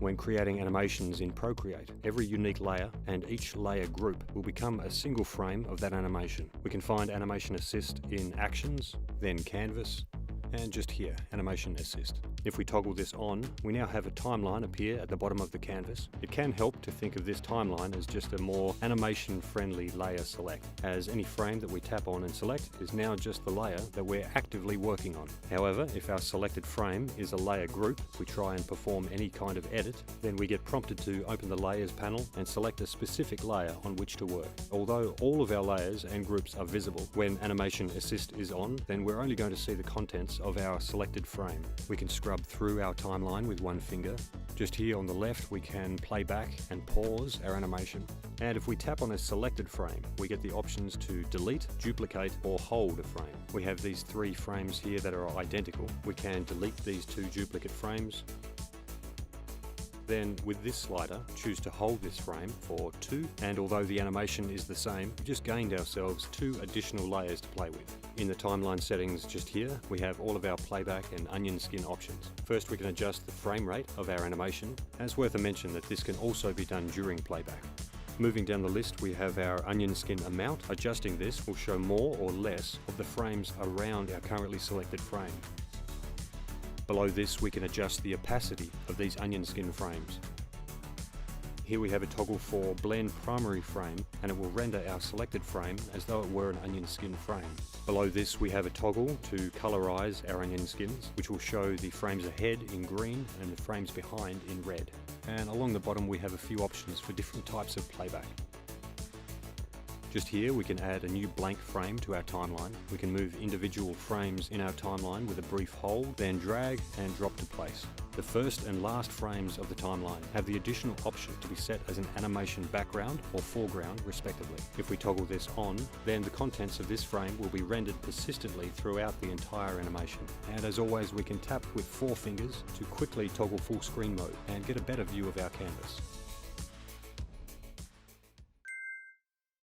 when creating animations in Procreate. Every unique layer and each layer group will become a single frame of that animation. We can find Animation Assist in Actions, then Canvas, and just here, Animation Assist. If we toggle this on, we now have a timeline appear at the bottom of the canvas. It can help to think of this timeline as just a more animation-friendly layer select, as any frame that we tap on and select is now just the layer that we're actively working on. However, if our selected frame is a layer group, we try and perform any kind of edit, then we get prompted to open the Layers panel and select a specific layer on which to work. Although all of our layers and groups are visible, when Animation Assist is on, then we're only going to see the contents of our selected frame. We can scrub through our timeline with one finger. Just here on the left, we can play back and pause our animation. And if we tap on a selected frame, we get the options to delete, duplicate, or hold a frame. We have these three frames here that are identical. We can delete these two duplicate frames. Then with this slider, choose to hold this frame for 2, and although the animation is the same, we just gained ourselves 2 additional layers to play with. In the timeline settings just here, we have all of our playback and onion skin options. First, we can adjust the frame rate of our animation. And it's worth a mention that this can also be done during playback. Moving down the list, we have our onion skin amount. Adjusting this will show more or less of the frames around our currently selected frame. Below this, we can adjust the opacity of these onion skin frames. Here we have a toggle for blend primary frame, and it will render our selected frame as though it were an onion skin frame. Below this, we have a toggle to colorize our onion skins, which will show the frames ahead in green and the frames behind in red. And along the bottom, we have a few options for different types of playback. Just here, we can add a new blank frame to our timeline. We can move individual frames in our timeline with a brief hold, then drag and drop to place. The first and last frames of the timeline have the additional option to be set as an animation background or foreground, respectively. If we toggle this on, then the contents of this frame will be rendered persistently throughout the entire animation. And as always, we can tap with 4 fingers to quickly toggle full screen mode and get a better view of our canvas.